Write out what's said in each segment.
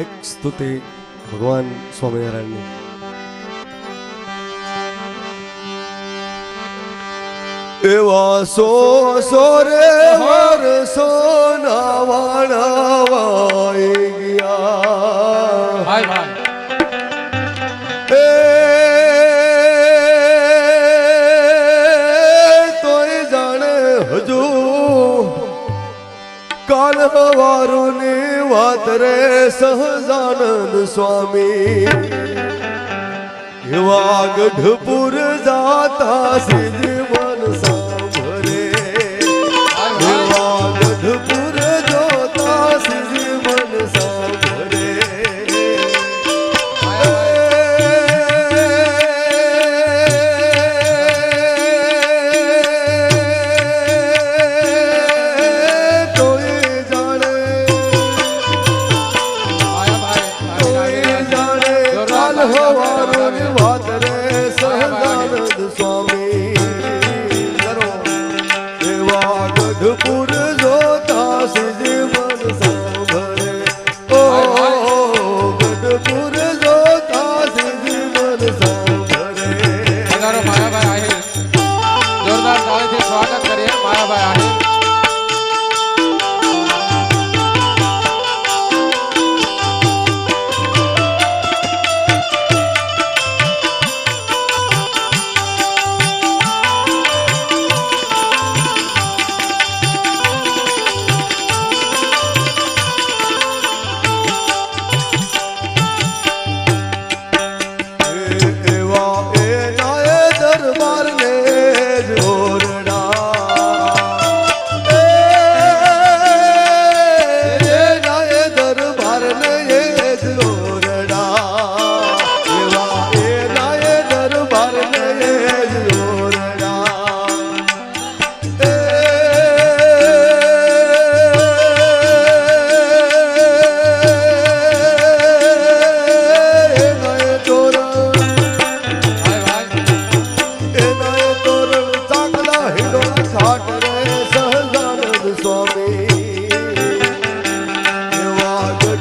એક સ્તુતિ ભગવાન સ્વામિનારાયણની. એવા સો રે હર સોના વાણા વાઈ ગયા ભાઈ ભાઈ તોય જાણે હજુ કાલ હવારોની વાત રે સહજાનંદ સ્વામી એવા ગઢપુર જાતા સિદ્ધ મન સાંભળે એવા ગઢપુર જોતા સિદ્ધ મન સાંભળે ગઢપુર જોતા સિદ્ધ મન સાંભળે ઓ ગઢપુર જોતા સિદ્ધ મન સાંભળે. પધારો માયાભાઈ આહિર, જોરદાર તાળીથી સ્વાગત કરીએ માયાભાઈ આહિર.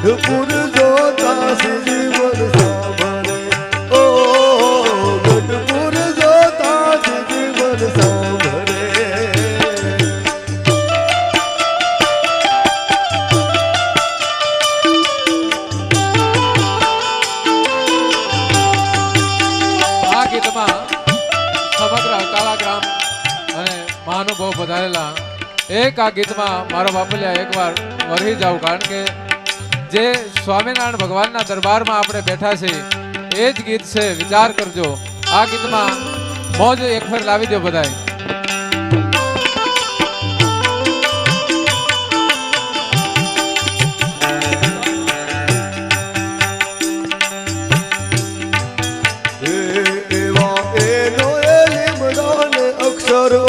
ગઢપુર જોતા સિદ્ધ મન સાંભળે ઓ ગઢપુર જોતા સિદ્ધ મન સાંભળે. આ ગીતમાં સમગ્ર અકાલા ગ્રામ અને મહાનુભાવ પધારેલા એક આ ગીતમાં મારો બાપલિયા એકવાર વરહી જાવ, કારણ કે જે સ્વામિનારાયણ ભગવાનના દરબારમાં આપણે બેઠા છે એ જ ગીત છે. વિચાર કરજો, આ ગીતમાં મોજ એક ફેર લાવી દો બધાય. એવા એનો લીમડો ને અક્ષરો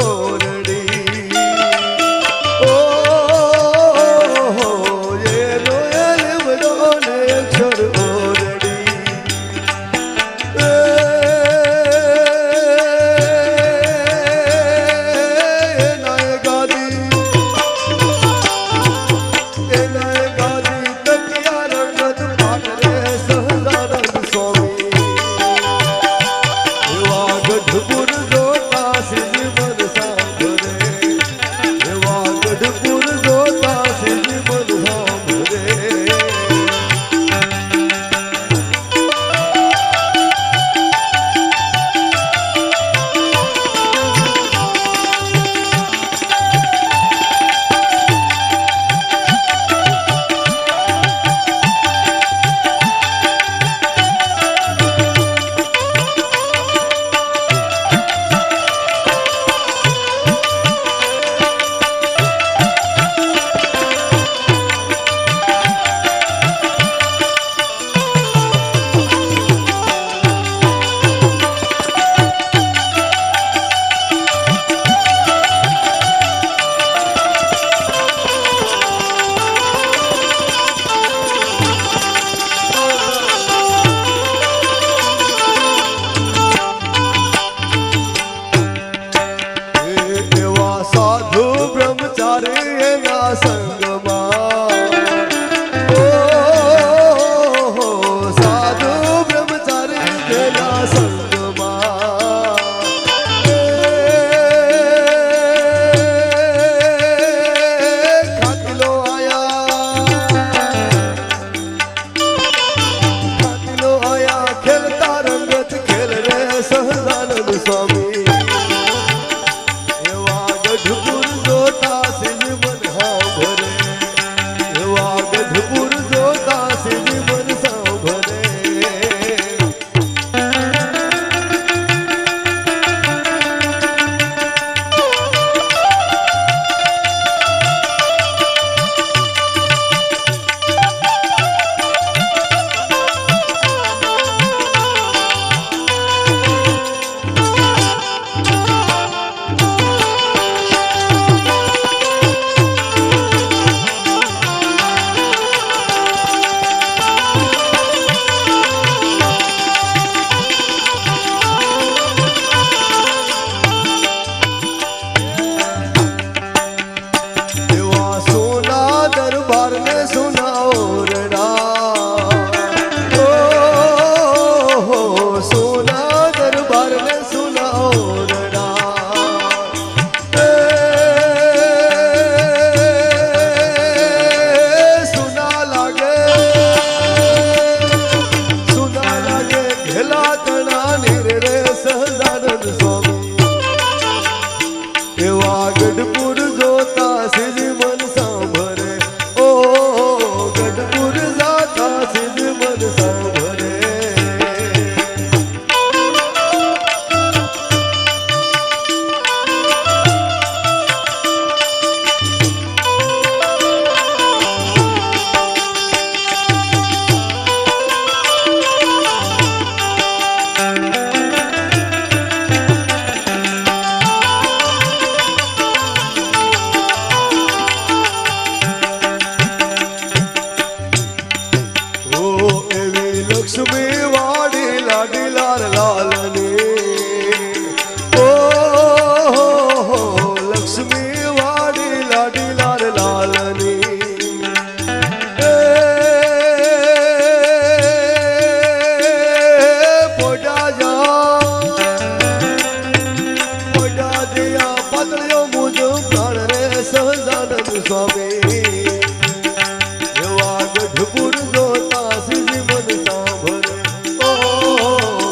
ने सुनाओ रड़ा ओ हो सोना दरबार ने सुनाओ रड़ा सुना लागे घेला तना रे सहजानंद स्वामी एवा गढ़पुर जोता सिज मन सांभरे ओ गढ़पुर जाता सिज मन सांभरे लक्ष्मी वाड़ी लाडी लाल लालनी ओ हो लक्ष्मी वाड़ी लाडी लाल लालनी पोडा दिया पतलियों मुझो प्राण रे सहजानंद स्वामी गढ़पुर जोता सिज मन सांभरे ओ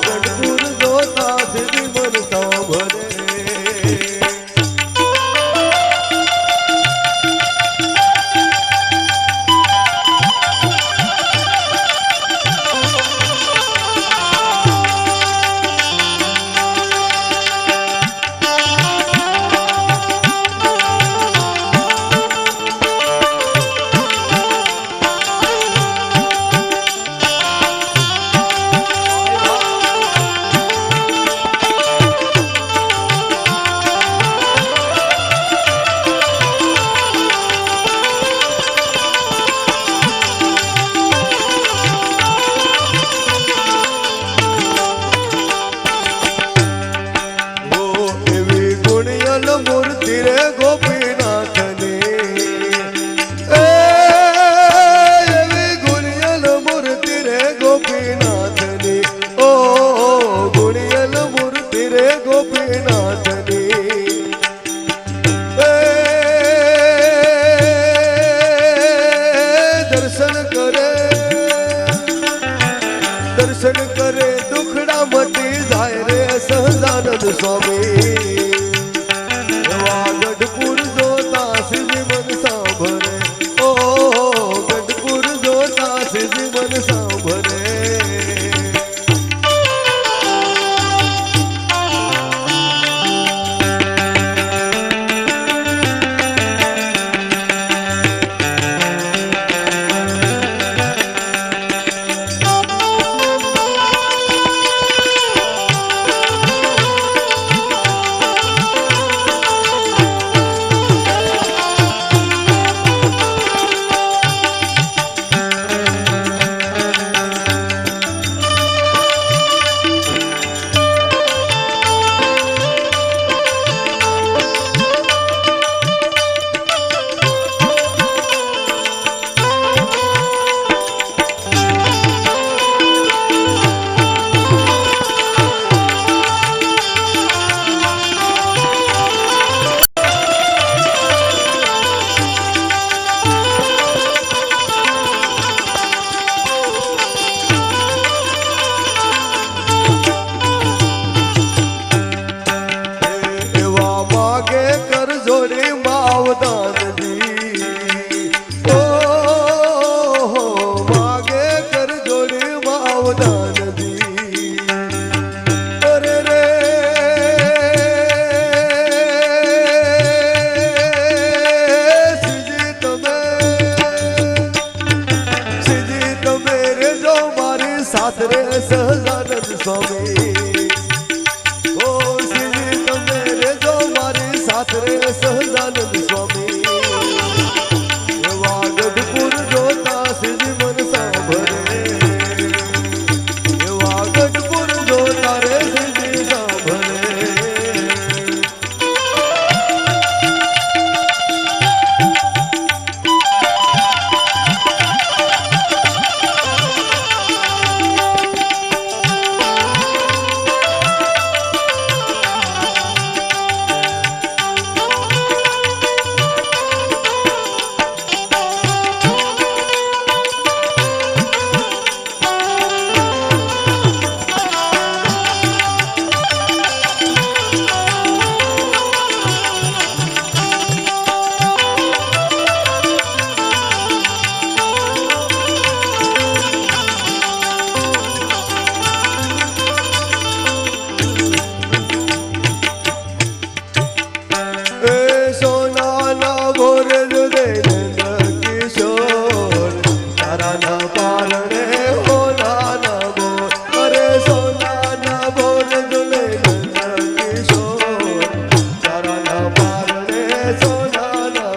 गढ़पुर जोता सिज मन सांभरे मूर्ति रे गोपीनाथ ने गुणियल मूर्ति रे गोपीनाथ ने ओ गुणियल मूर्ति रे गोपीनाथ ने दर्शन करे दुखड़ा मटी जाए रे सहजानंद स्वामी गढ़पुर जोता सिज मन सांभरे ओ गढ़पुर जोता सिज मन सांभरे साथ रे सहजानंद स्वामी ओ श्री तमे रे जो मारे साथ रे सहजानंद स्वामी एवा गढ़पुर जोता सिज मन सांभरे एवा गढ़पुर जोता रे सिज सांभरे ચારાના પારણે હો નાના બોર અરે સોનાના બોર ઝૂલે નંદ કિશોર ચારાના પારણે સોનાના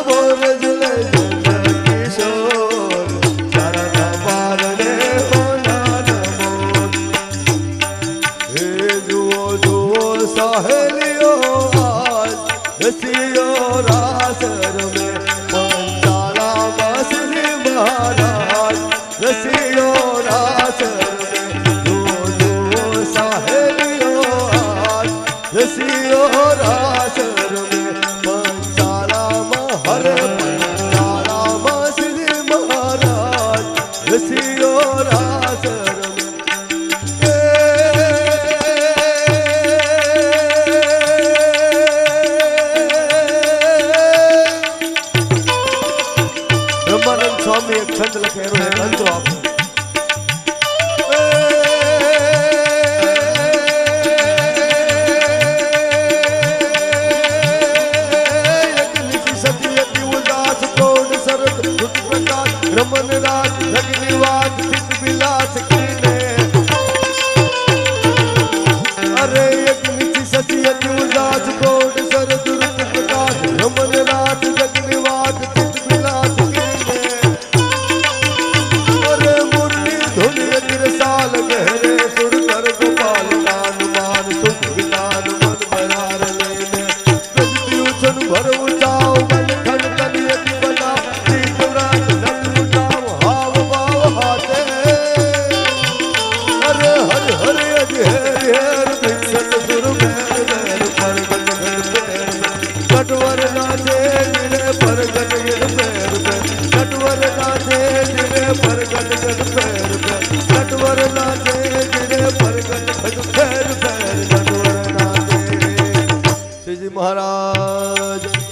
બોર ઝૂલે નંદ કિશોર ચારાના પારણે હો નાના બોર હે જુઓ જુઓ સહેલીઓ આજ રસીઓ રાસ રમે પંચાળામાં શ્રી મહારાજ રસીઓ રાસ રમે જુઓ જુઓ સહેલીઓ આજ રસીઓ રાસ રમે પંચાળામાં હરે પંચાળામાં શ્રી મહારાજ રસીઓ રાસ રમે બ્રહ્માનંદ સ્વામી એક છંદ લખેલો એક અંતરો આપો રમન રાજ જગનિવાસ ચિત વિલાસ કીને અરે એક નીચી સતી અતિ ઉદાસ કોડ સર દુર્ત પ્રકાશ રમન રાજ જગનિવાસ ચિત વિલાસ કીને અરે મુરલી ધુન અતિ રસાલ ગહરે સુર કર ગોપાલ દાન માન સુખ વિધાન મન બરાર લેને પ્રજતિ ઉછન ભર ઉચાવ મન ખન કનિ અતિ બના ચિત રાજ નંદ ઉચાવ હાવ ભાવ હાથે અરે હર હર અજ હેર હેર ભિક્ષત સુર મેર મેર પરગટ ગણ પેર કટવર નાચે ગિરે પરગટ ગણ પેર કટવર નાચે ગિરે પરગટ ગણ પેર કટવર નાચે ગિરે પરગટ ગણ પેર કટવર નાચે શ્રીજી મહારાજ